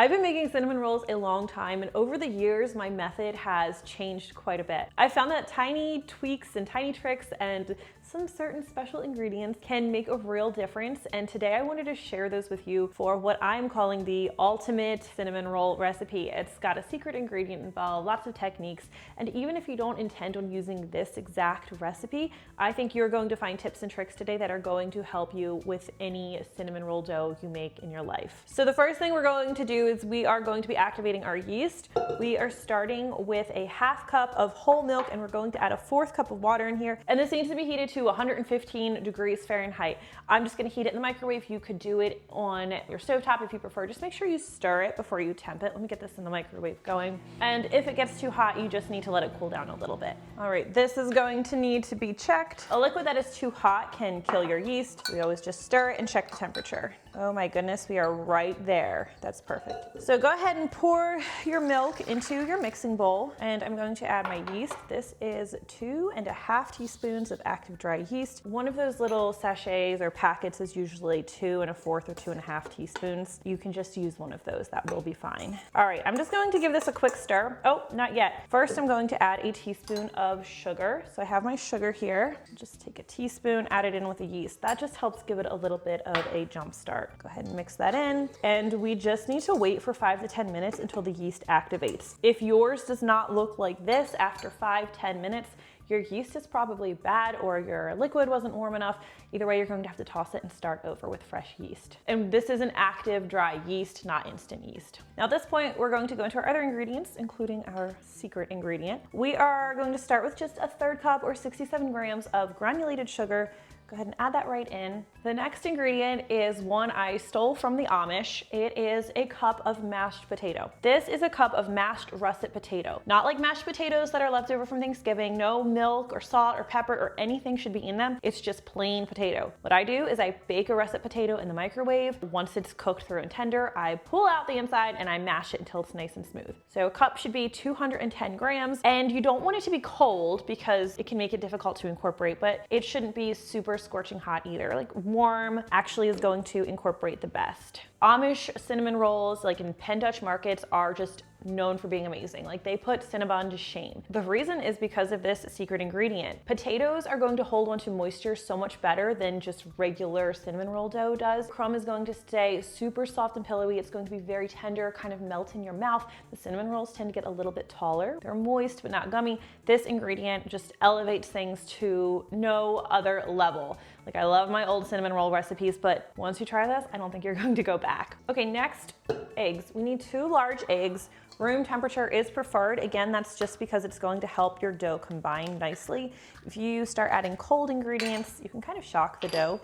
I've been making cinnamon rolls a long time, and over the years, my method has changed quite a bit. I found that tiny tweaks and tiny tricks and some certain special ingredients can make a real difference, and today I wanted to share those with you for what I'm calling the ultimate cinnamon roll recipe. It's got a secret ingredient involved, lots of techniques, and even if you don't intend on using this exact recipe, I think you're going to find tips and tricks today that are going to help you with any cinnamon roll dough you make in your life. So the first thing we're going to do is we are going to be activating our yeast. We are starting with a half cup of whole milk, and we're going to add a 4th cup of water in here, and this needs to be heated to 115 degrees Fahrenheit. I'm just gonna heat it in the microwave. You could do it on your stovetop if you prefer. Just make sure you stir it before you temp it. Let me get this in the microwave going. And if it gets too hot, you just need to let it cool down a little bit. All right, this is going to need to be checked. A liquid that is too hot can kill your yeast. We always just stir it and check the temperature. Oh my goodness, we are right there. That's perfect. So go ahead and pour your milk into your mixing bowl, and I'm going to add my yeast. This is 2.5 teaspoons of active dry yeast. One of those little sachets or packets is usually 2 1/4 or 2.5 teaspoons. You can just use one of those, that will be fine. All right, I'm just going to give this a quick stir. Oh, not yet. First, I'm going to add a teaspoon of sugar. So I have my sugar here. Just take a teaspoon, add it in with the yeast. That just helps give it a little bit of a jump start. Go ahead and mix that in. And we just need to wait for 5 to 10 minutes until the yeast activates. If yours does not look like this after 5-10 minutes, your yeast is probably bad or your liquid wasn't warm enough. Either way, you're going to have to toss it and start over with fresh yeast. And this is an active dry yeast, not instant yeast. Now at this point, we're going to go into our other ingredients, including our secret ingredient. We are going to start with just a 1/3 cup or 67 grams of granulated sugar. Go ahead and add that right in. The next ingredient is one I stole from the Amish. It is a cup of mashed potato. This is a cup of mashed russet potato. Not like mashed potatoes that are left over from Thanksgiving. No milk or salt or pepper or anything should be in them. It's just plain potato. What I do is I bake a russet potato in the microwave. Once it's cooked through and tender, I pull out the inside and I mash it until it's nice and smooth. So a cup should be 210 grams, and you don't want it to be cold because it can make it difficult to incorporate, but it shouldn't be super scorching hot either. Like warm actually is going to incorporate the best. Amish cinnamon rolls, like in Penn Dutch markets, are just known for being amazing. Like they put Cinnabon to shame. The reason is because of this secret ingredient. Potatoes are going to hold onto moisture so much better than just regular cinnamon roll dough does. Crumb is going to stay super soft and pillowy. It's going to be very tender, kind of melt in your mouth. The cinnamon rolls tend to get a little bit taller. They're moist but not gummy. This ingredient just elevates things to no other level. Like I love my old cinnamon roll recipes, but once you try this, I don't think you're going to go back. Okay, next, eggs. We need 2 large eggs. Room temperature is preferred. Again, that's just because it's going to help your dough combine nicely. If you start adding cold ingredients, you can kind of shock the dough,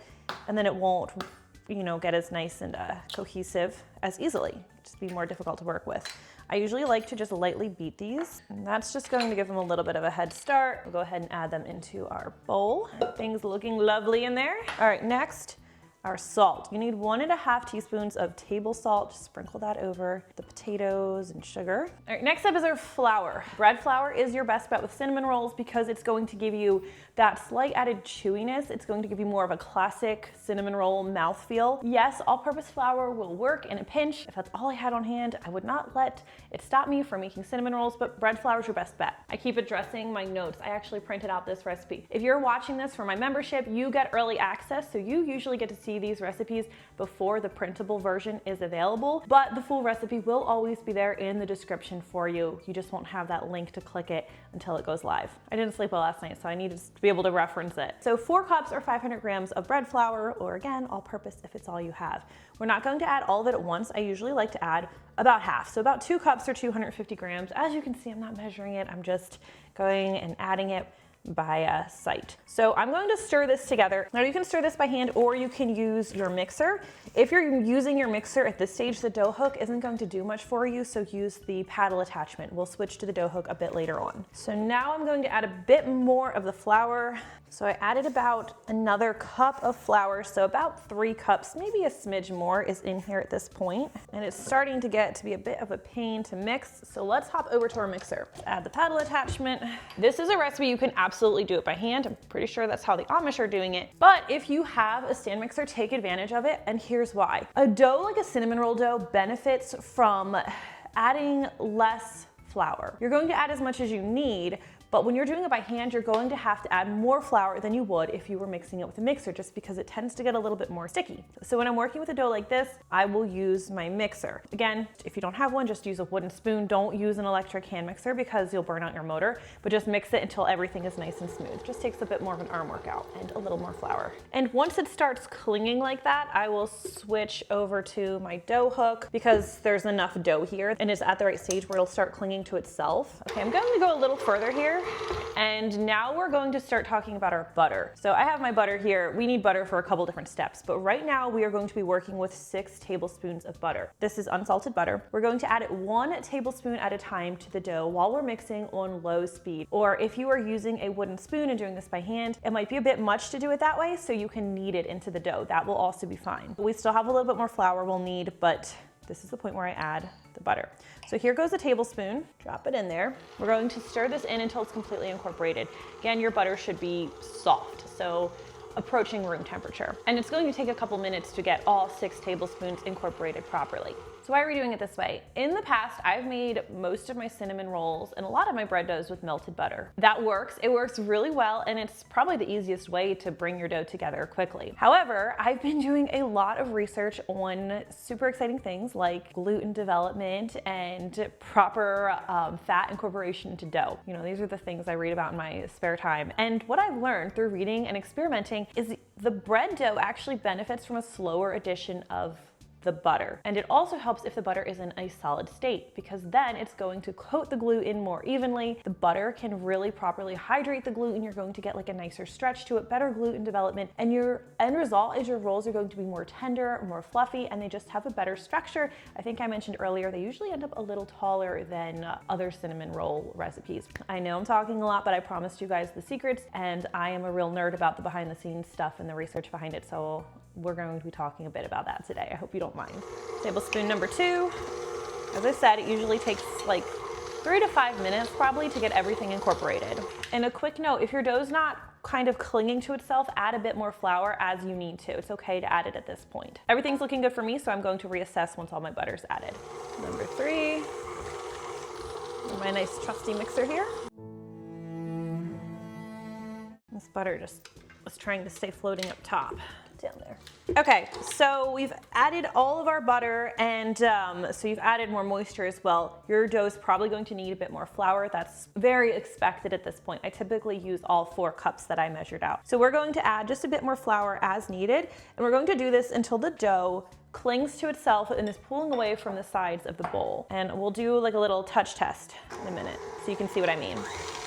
and then it won't, get as nice and cohesive as easily. Just be more difficult to work with. I usually like to just lightly beat these, and that's just going to give them a little bit of a head start. We'll go ahead and add them into our bowl. Things looking lovely in there. All right, next, our salt. You need 1.5 teaspoons of table salt. Just sprinkle that over the potatoes and sugar. All right, next up is our flour. Bread flour is your best bet with cinnamon rolls because it's going to give you that slight added chewiness. It's going to give you more of a classic cinnamon roll mouthfeel. Yes, all-purpose flour will work in a pinch. If that's all I had on hand, I would not let it stop me from making cinnamon rolls, but bread flour is your best bet. I keep addressing my notes. I actually printed out this recipe. If you're watching this for my membership, you get early access, so you usually get to see these recipes before the printable version is available, but the full recipe will always be there in the description for you. You just won't have that link to click it until it goes live. I didn't sleep well last night, so I needed to be able to reference it. So 4 cups or 500 grams of bread flour, or again, all purpose if it's all you have. We're not going to add all of it at once. I usually like to add about half. So about 2 cups or 250 grams. As you can see, I'm not measuring it. I'm just going and adding it by sight. So I'm going to stir this together. Now you can stir this by hand or you can use your mixer. If you're using your mixer at this stage, the dough hook isn't going to do much for you, so use the paddle attachment. We'll switch to the dough hook a bit later on. So now I'm going to add a bit more of the flour. So I added about another cup of flour, so about 3 cups, maybe a smidge more is in here at this point. And it's starting to get to be a bit of a pain to mix, so let's hop over to our mixer. Add the paddle attachment. This is a recipe you can absolutely absolutely do it by hand. I'm pretty sure that's how the Amish are doing it. But if you have a stand mixer, take advantage of it, and here's why. A dough like a cinnamon roll dough benefits from adding less flour. You're going to add as much as you need, but when you're doing it by hand, you're going to have to add more flour than you would if you were mixing it with a mixer, just because it tends to get a little bit more sticky. So when I'm working with a dough like this, I will use my mixer. Again, if you don't have one, just use a wooden spoon. Don't use an electric hand mixer because you'll burn out your motor, but just mix it until everything is nice and smooth. Just takes a bit more of an arm workout and a little more flour. And once it starts clinging like that, I will switch over to my dough hook because there's enough dough here and it's at the right stage where it'll start clinging to itself. Okay, I'm going to go a little further here. And now we're going to start talking about our butter. So I have my butter here. We need butter for a couple different steps, but right now we are going to be working with 6 tablespoons of butter. This is unsalted butter. We're going to add it 1 tablespoon at a time to the dough while we're mixing on low speed. Or if you are using a wooden spoon and doing this by hand, it might be a bit much to do it that way, so you can knead it into the dough. That will also be fine. We still have a little bit more flour we'll need, but this is the point where I add the butter. So here goes a tablespoon, drop it in there. We're going to stir this in until it's completely incorporated. Again, your butter should be soft, so approaching room temperature. And it's going to take a couple minutes to get all 6 tablespoons incorporated properly. So why are we doing it this way? In the past, I've made most of my cinnamon rolls and a lot of my bread doughs with melted butter. That works. It works really well, and it's probably the easiest way to bring your dough together quickly. However, I've been doing a lot of research on super exciting things like gluten development and proper fat incorporation into dough. You know, these are the things I read about in my spare time. And what I've learned through reading and experimenting is the bread dough actually benefits from a slower addition of the butter. And it also helps if the butter is in a solid state, because then it's going to coat the gluten more evenly. The butter can really properly hydrate the gluten. You're going to get like a nicer stretch to it, better gluten development, and your end result is your rolls are going to be more tender, more fluffy, and they just have a better structure. I think I mentioned earlier, they usually end up a little taller than other cinnamon roll recipes. I know I'm talking a lot, but I promised you guys the secrets, and I am a real nerd about the behind the scenes stuff and the research behind it, so we're going to be talking a bit about that today. I hope you don't mind. Tablespoon number 2. As I said, it usually takes like 3 to 5 minutes probably to get everything incorporated. And a quick note, if your dough's not kind of clinging to itself, add a bit more flour as you need to. It's okay to add it at this point. Everything's looking good for me, so I'm going to reassess once all my butter's added. Number 3, my nice trusty mixer here. This butter just was trying to stay floating up top. Down there. Okay, so we've added all of our butter, and so you've added more moisture as well. Your dough is probably going to need a bit more flour. That's very expected at this point. I typically use all 4 cups that I measured out. So we're going to add just a bit more flour as needed, and we're going to do this until the dough clings to itself and is pulling away from the sides of the bowl. And we'll do like a little touch test in a minute so you can see what I mean.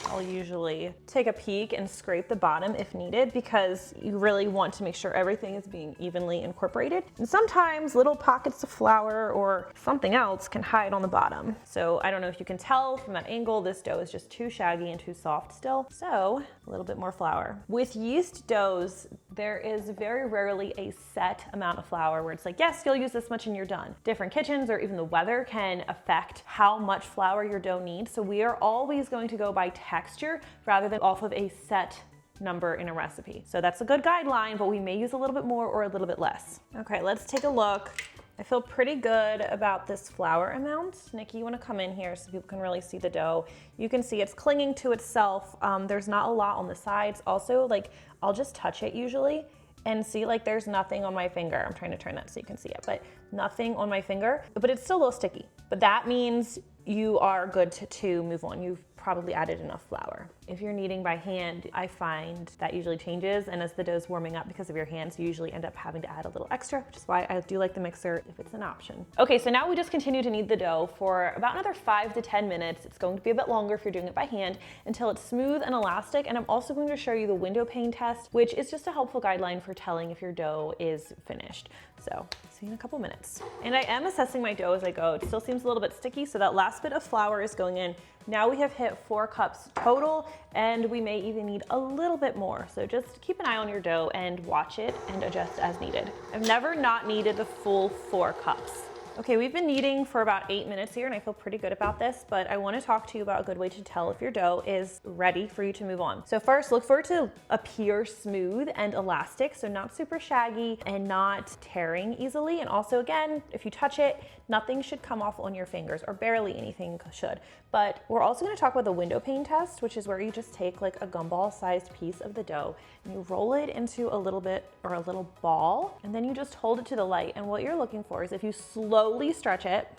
I'll usually take a peek and scrape the bottom if needed, because you really want to make sure everything is being evenly incorporated. And sometimes little pockets of flour or something else can hide on the bottom. So I don't know if you can tell from that angle, this dough is just too shaggy and too soft still. So a little bit more flour. With yeast doughs, there is very rarely a set amount of flour where it's like, yes, you'll use this much and you're done. Different kitchens or even the weather can affect how much flour your dough needs. So we are always going to go by texture rather than off of a set number in a recipe. So that's a good guideline, but we may use a little bit more or a little bit less. Okay, let's take a look. I feel pretty good about this flour amount. Nikki, you wanna come in here so people can really see the dough. You can see it's clinging to itself. There's not a lot on the sides. Also, like, I'll just touch it usually and see like there's nothing on my finger. I'm trying to turn that so you can see it, but nothing on my finger, but it's still a little sticky. But that means you are good to move on. You've probably added enough flour. If you're kneading by hand, I find that usually changes, and as the dough's warming up because of your hands, you usually end up having to add a little extra, which is why I do like the mixer if it's an option. Okay, so now we just continue to knead the dough for about another 5 to 10 minutes. It's going to be a bit longer if you're doing it by hand, until it's smooth and elastic. And I'm also going to show you the window pane test, which is just a helpful guideline for telling if your dough is finished. So see you in a couple minutes. And I am assessing my dough as I go. It still seems a little bit sticky, so that last bit of flour is going in. Now we have hit 4 cups total, and we may even need a little bit more. So just keep an eye on your dough and watch it and adjust as needed. I've never not needed the full 4 cups. Okay, we've been kneading for about 8 minutes here and I feel pretty good about this, but I want to talk to you about a good way to tell if your dough is ready for you to move on. So first, look for it to appear smooth and elastic, so not super shaggy and not tearing easily. And also, again, if you touch it, nothing should come off on your fingers, or barely anything should. But we're also going to talk about the window pane test, which is where you just take like a gumball sized piece of the dough and you roll it into a little bit or a little ball, and then you just hold it to the light. And what you're looking for is if you slowly stretch it,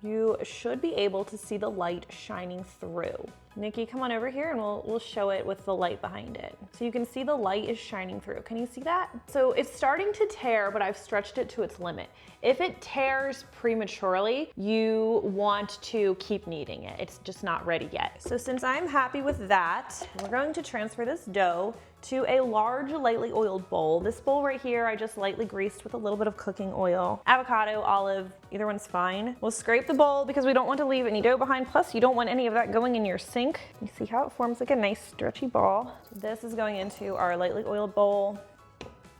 you should be able to see the light shining through. Nikki, come on over here and we'll show it with the light behind it. So you can see the light is shining through. Can you see that? So it's starting to tear, but I've stretched it to its limit. If it tears prematurely, you want to keep kneading it. It's just not ready yet. So since I'm happy with that, we're going to transfer this dough to a large, lightly oiled bowl. This bowl right here, I just lightly greased with a little bit of cooking oil. Avocado, olive, either one's fine. We'll scrape the bowl because we don't want to leave any dough behind. Plus, you don't want any of that going in your sink. You see how it forms like a nice stretchy ball. So this is going into our lightly oiled bowl.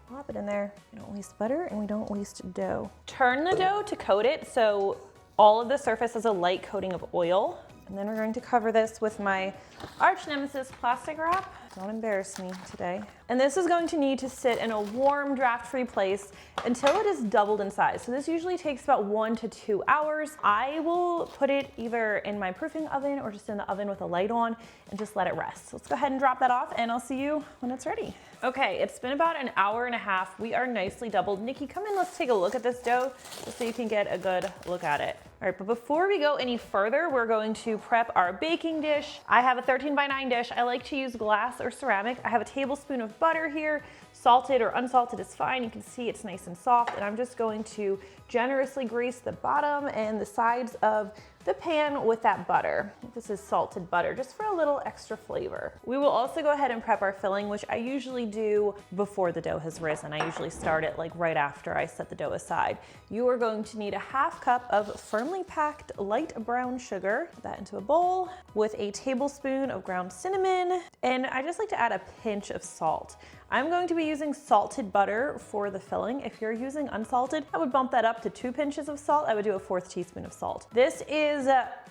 Plop it in there. We don't waste butter and we don't waste dough. Turn the dough to coat it so all of the surface has a light coating of oil. And then we're going to cover this with my arch nemesis plastic wrap. Don't embarrass me today. And this is going to need to sit in a warm, draft-free place until it is doubled in size. So this usually takes about 1 to 2 hours. I will put it either in my proofing oven or just in the oven with a light on and just let it rest. So let's go ahead and drop that off and I'll see you when it's ready. Okay, it's been about an hour and a half. We are nicely doubled. Nikki, come in, let's take a look at this dough just so you can get a good look at it. All right, but before we go any further, we're going to prep our baking dish. I have a 13x9 dish. I like to use glass or ceramic. I have a tablespoon of butter here. Salted or unsalted is fine. You can see it's nice and soft. And I'm just going to generously grease the bottom and the sides of the pan with that butter. This is salted butter, just for a little extra flavor. We will also go ahead and prep our filling, which I usually do before the dough has risen. I usually start it like right after I set the dough aside. You are going to need a 1/2 cup of firmly packed light brown sugar. Put that into a bowl with a tablespoon of ground cinnamon. And I just like to add a pinch of salt. I'm going to be using salted butter for the filling. If you're using unsalted, I would bump that up to 2 pinches of salt. I would do a 1/4 teaspoon of salt. This is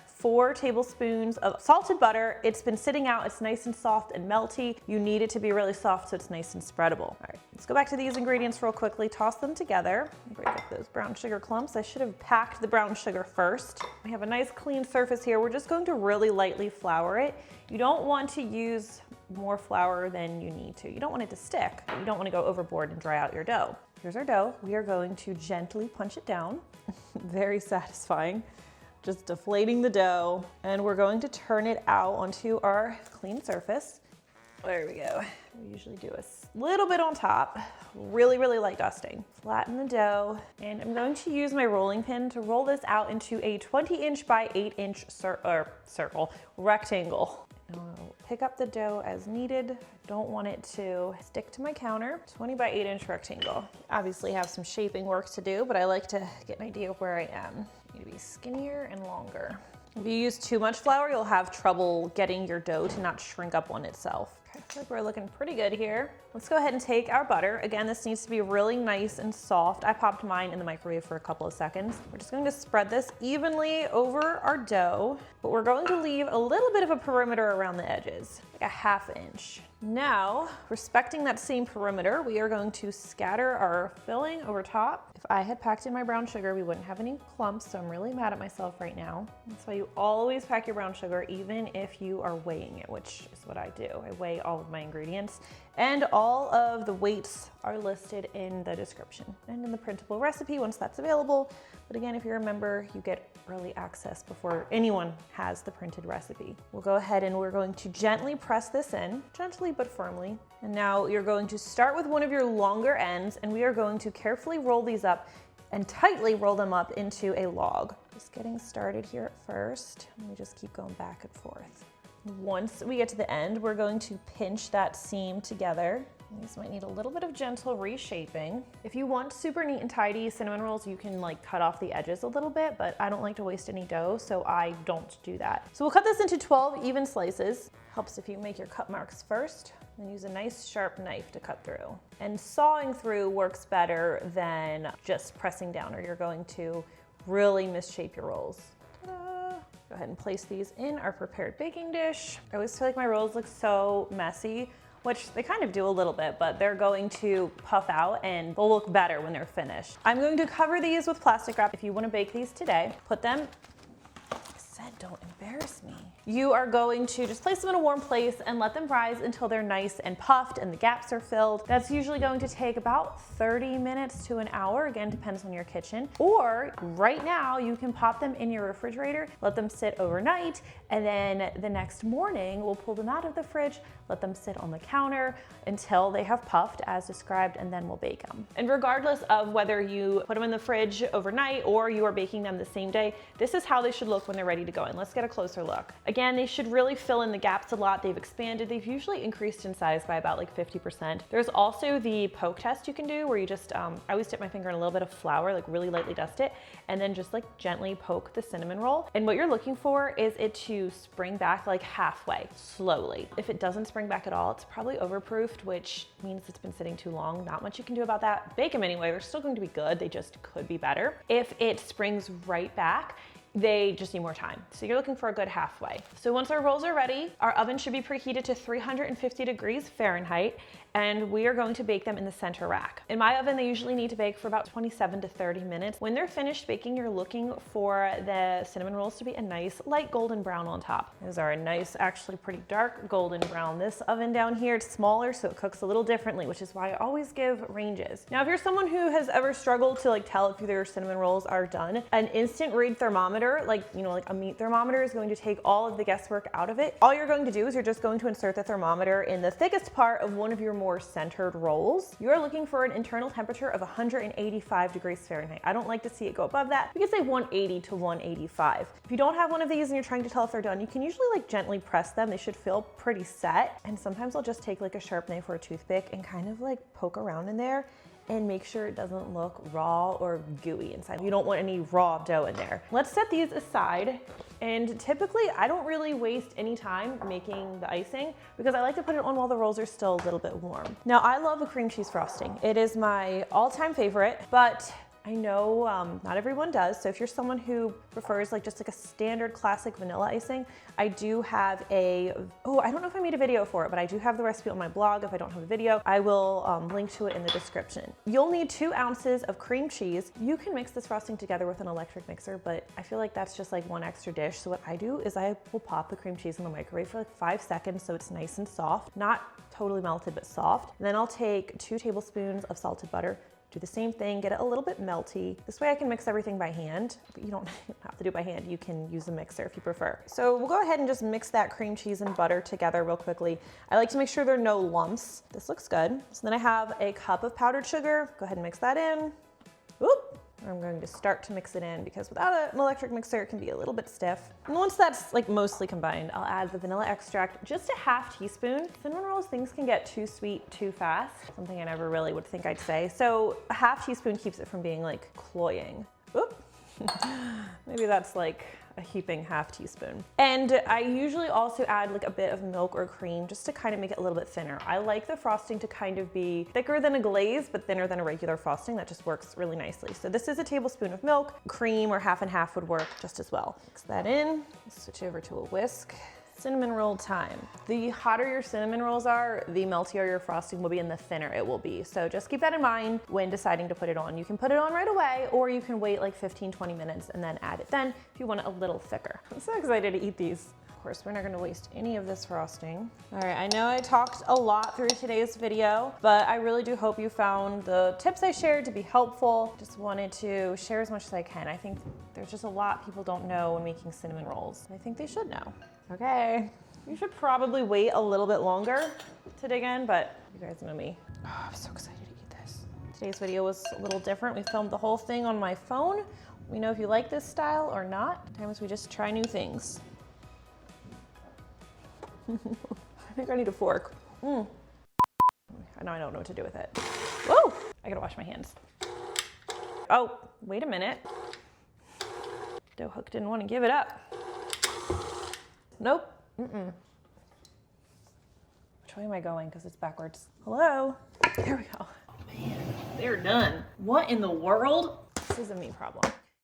4 tablespoons of salted butter. It's been sitting out. It's nice and soft and melty. You need it to be really soft so it's nice and spreadable. All right, let's go back to these ingredients real quickly. Toss them together. Break up those brown sugar clumps. I should have packed the brown sugar first. We have a nice clean surface here. We're just going to really lightly flour it. You don't want to use more flour than you need to. You don't want it to stick. You don't want to go overboard and dry out your dough. Here's our dough. We are going to gently punch it down. Very satisfying. Just deflating the dough. And we're going to turn it out onto our clean surface. There we go. We usually do a little bit on top. Really, really light dusting. Flatten the dough. And I'm going to use my rolling pin to roll this out into a 20-inch by 8-inch rectangle. I'll pick up the dough as needed. I don't want it to stick to my counter. 20 by 8-inch rectangle. Obviously have some shaping work to do, but I like to get an idea of where I am. Need to be skinnier and longer. If you use too much flour, you'll have trouble getting your dough to not shrink up on itself. Okay, I feel like we're looking pretty good here. Let's go ahead and take our butter. Again, this needs to be really nice and soft. I popped mine in the microwave for a couple of seconds. We're just going to spread this evenly over our dough, but we're going to leave a little bit of a perimeter around the edges, like a 1/2 inch. Now, respecting that same perimeter, we are going to scatter our filling over top. If I had packed in my brown sugar, we wouldn't have any clumps, so I'm really mad at myself right now. That's why you always pack your brown sugar, even if you are weighing it, which is what I do. I weigh all of my ingredients, and all of the weights are listed in the description and in the printable recipe once that's available. But again, if you're a member, you get early access before anyone has the printed recipe. We'll go ahead and we're going to gently press this in, gently but firmly. And now you're going to start with one of your longer ends, and we are going to carefully roll these up and tightly roll them up into a log. Just getting started here at first, and we just keep going back and forth. Once we get to the end, we're going to pinch that seam together. These might need a little bit of gentle reshaping. If you want super neat and tidy cinnamon rolls, you can like cut off the edges a little bit, but I don't like to waste any dough, so I don't do that. So we'll cut this into 12 even slices. Helps if you make your cut marks first. And use a nice sharp knife to cut through. And sawing through works better than just pressing down, or you're going to really misshape your rolls. Ta-da! Go ahead and place these in our prepared baking dish. I always feel like my rolls look so messy, which they kind of do a little bit, but they're going to puff out and they'll look better when they're finished. I'm going to cover these with plastic wrap. If you want to bake these today, put them, I said don't embarrass me. You are going to just place them in a warm place and let them rise until they're nice and puffed and the gaps are filled. That's usually going to take about 30 minutes to an hour. Again, depends on your kitchen. Or right now you can pop them in your refrigerator, let them sit overnight, and then the next morning we'll pull them out of the fridge, let them sit on the counter until they have puffed as described, and then we'll bake them. And regardless of whether you put them in the fridge overnight or you are baking them the same day, this is how they should look when they're ready to go in. Let's get a closer look. Again, they should really fill in the gaps a lot. They've expanded. They've usually increased in size by about like 50%. There's also the poke test you can do where you just, I always dip my finger in a little bit of flour, like really lightly dust it, and then just like gently poke the cinnamon roll. And what you're looking for is it to spring back like halfway, slowly. If it doesn't spring back at all, it's probably overproofed, which means it's been sitting too long. Not much you can do about that. Bake them anyway. They're still going to be good. They just could be better. If it springs right back, they just need more time. So you're looking for a good halfway. So once our rolls are ready, our oven should be preheated to 350 degrees Fahrenheit, and we are going to bake them in the center rack. In my oven, they usually need to bake for about 27 to 30 minutes. When they're finished baking, you're looking for the cinnamon rolls to be a nice light golden brown on top. These are a nice, actually pretty dark golden brown. This oven down here, it's smaller, so it cooks a little differently, which is why I always give ranges. Now, if you're someone who has ever struggled to like tell if their cinnamon rolls are done, an instant read thermometer, like a meat thermometer, is going to take all of the guesswork out of it. All you're going to do is you're just going to insert the thermometer in the thickest part of one of your more centered rolls. You're looking for an internal temperature of 185 degrees Fahrenheit. I don't like to see it go above that. You can say 180 to 185. If you don't have one of these and you're trying to tell if they're done, you can usually like gently press them. They should feel pretty set. And sometimes I'll just take like a sharp knife or a toothpick and kind of like poke around in there and make sure it doesn't look raw or gooey inside. You don't want any raw dough in there. Let's set these aside. And typically I don't really waste any time making the icing because I like to put it on while the rolls are still a little bit warm. Now, I love a cream cheese frosting. It is my all-time favorite, but I know not everyone does. So if you're someone who prefers like just like a standard classic vanilla icing, I do have I don't know if I made a video for it, but I do have the recipe on my blog. If I don't have a video, I will link to it in the description. You'll need 2 ounces of cream cheese. You can mix this frosting together with an electric mixer, but I feel like that's just like one extra dish. So what I do is I will pop the cream cheese in the microwave for like 5 seconds so it's nice and soft, not totally melted, but soft. And then I'll take 2 tablespoons of salted butter, do the same thing, get it a little bit melty. This way I can mix everything by hand, but you don't have to do it by hand. You can use a mixer if you prefer. So we'll go ahead and just mix that cream cheese and butter together real quickly. I like to make sure there are no lumps. This looks good. So then I have a cup of powdered sugar. Go ahead and mix that in. Whoop. I'm going to start to mix it in because without an electric mixer, it can be a little bit stiff. And once that's like mostly combined, I'll add the vanilla extract, just a half teaspoon. Cinnamon rolls, things can get too sweet too fast. Something I never really would think I'd say. So a half teaspoon keeps it from being like cloying. Oop. Maybe that's like a heaping half teaspoon. And I usually also add like a bit of milk or cream just to kind of make it a little bit thinner. I like the frosting to kind of be thicker than a glaze, but thinner than a regular frosting. That just works really nicely. So this is a tablespoon of milk. Cream or half and half would work just as well. Mix that in, switch over to a whisk. Cinnamon roll time. The hotter your cinnamon rolls are, the meltier your frosting will be and the thinner it will be. So just keep that in mind when deciding to put it on. You can put it on right away, or you can wait like 15-20 minutes and then add it then if you want it a little thicker. I'm so excited to eat these. Of course, we're not gonna waste any of this frosting. All right, I know I talked a lot through today's video, but I really do hope you found the tips I shared to be helpful. Just wanted to share as much as I can. I think there's just a lot people don't know when making cinnamon rolls. I think they should know. Okay, you should probably wait a little bit longer to dig in, but you guys know me. Oh, I'm so excited to eat this. Today's video was a little different. We filmed the whole thing on my phone. Let me know if you like this style or not. Sometimes we just try new things. I think I need a fork. Now I don't know what to do with it. Whoa, I gotta wash my hands. Oh, wait a minute. Dough hook didn't want to give it up. Nope. Which Which way am I going? Because it's backwards. Hello? There we go. Oh man, they're done. What in the world? This is a me problem.